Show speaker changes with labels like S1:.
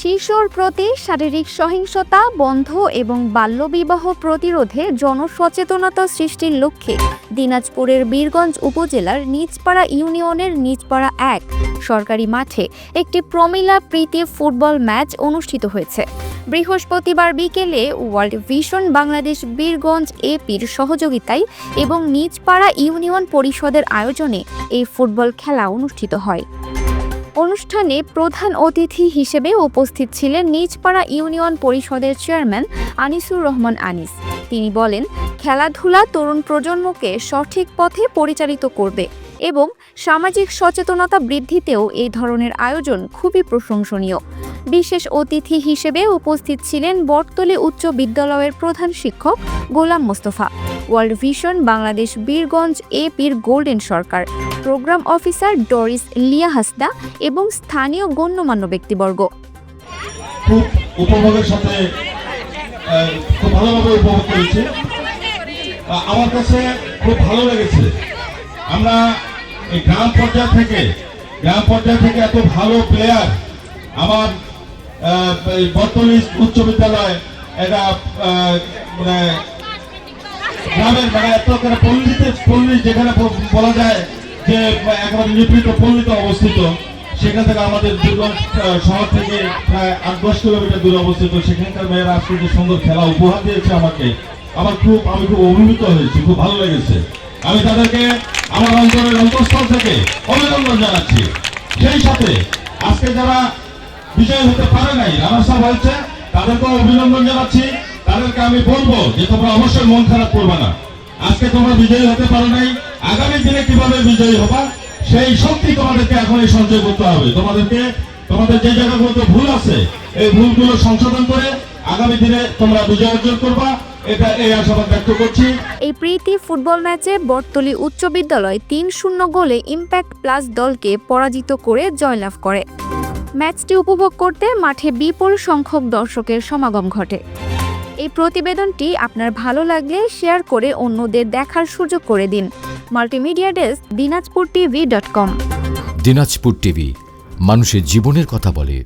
S1: শিশুর প্রতি শারীরিক সহিংসতা বন্ধ এবং বাল্যবিবাহ প্রতিরোধে জনসচেতনতা সৃষ্টির লক্ষ্যে দিনাজপুরের বীরগঞ্জ উপজেলার নিজপাড়া ইউনিয়নের নিজপাড়া ১ সরকারি মাঠে একটি প্রমিলা প্রীতি ফুটবল ম্যাচ অনুষ্ঠিত হয়েছে। বৃহস্পতিবার বিকেলে ওয়ার্ল্ড ভিশন বাংলাদেশ বীরগঞ্জ এপির সহযোগিতায় এবং নিজপাড়া ইউনিয়ন পরিষদের আয়োজনে এই ফুটবল খেলা অনুষ্ঠিত হয়। অনুষ্ঠানে প্রধান অতিথি হিসেবে উপস্থিত ছিলেন নিজপাড়া ইউনিয়ন পরিষদের চেয়ারম্যান আনিসুর রহমান আনিস। তিনি বলেন, খেলাধুলা তরুণ প্রজন্মকে সঠিক পথে পরিচালিত করবে এবং সামাজিক সচেতনতা বৃদ্ধিতেও এই ধরনের আয়োজন খুবই প্রশংসনীয়। বিশেষ অতিথি হিসেবে উপস্থিত ছিলেন বটতলী উচ্চ বিদ্যালয়ের প্রধান শিক্ষক গোলাম মোস্তফা, ওয়ার্ল্ড ভিশন বাংলাদেশ বীরগঞ্জ এপির Golden Sarkar, program officer Doris Lia Hasda এবং স্থানীয় গণ্যমান্য ব্যক্তিবর্গ।
S2: খুব উপভোগের সাথে খুব ভালোভাবে উপভোগ করেছি। আমার কাছে খুব ভালো লেগেছে। আমরা এই গ্রাম পর্যায় থেকে এত ভালো প্লেয়ার আমার বটতলী উচ্চ বিদ্যালয় এটা গ্রামের একটা পল্লী যেখানে বলা যায় যে একেবারে নিপীড়িত পল্লীতে অবস্থিত, সেখান থেকে আমাদের বীরগঞ্জ শহর থেকে প্রায় ৮-১০ কিলোমিটার দূরে অবস্থিত। সেখানকার মেয়েরা আজকে যে সুন্দর খেলা উপহার দিয়েছে আমি খুব অভিভূত হয়েছি, খুব ভালো লেগেছে। আমি তাদেরকে আমার অন্তরের অন্তঃস্থল থেকে অভিনন্দন জানাচ্ছি। সেই সাথে আজকে যারা বিজয় হতে পারে নাই, রানার্স আপ হয়েছে, তাদেরকেও অভিনন্দন জানাচ্ছি। তাদেরকে আমি বলবো যে তোমরা অবশ্যই মন খারাপ করবে না। আজকে তোমরা বিজয়ী হতে পারো নাই, আগামী দিনে কিভাবে বিজয়ী হবা সেই শক্তি তোমাদেরকে এখনই সঞ্চয় করতে হবে। তোমাদের যে জায়গাগুলোতে ভুল আছে এই ভুলগুলো সংশোধন করে আগামী দিনে তোমরা বিজয় অর্জন করবা, এটা এই আশাবাদ ব্যক্ত করছি।
S1: এই প্রীতি ফুটবল ম্যাচে বটতলী উচ্চ বিদ্যালয় ৩-০ গোলে ইম্প্যাক্ট প্লাস দলকে পরাজিত করে জয়লাভ করে। ম্যাচটি উপভোগ করতে মাঠে বিপুল সংখ্যক দর্শকের সমাগম ঘটে। এই প্রতিবেদনটি আপনার ভালো লাগলে শেয়ার করে অন্যদের দেখার সুযোগ করে দিন। Multimedia desk, dinajpurtv.com।
S3: Dinajpur TV, মানুষের জীবনের কথা বলে।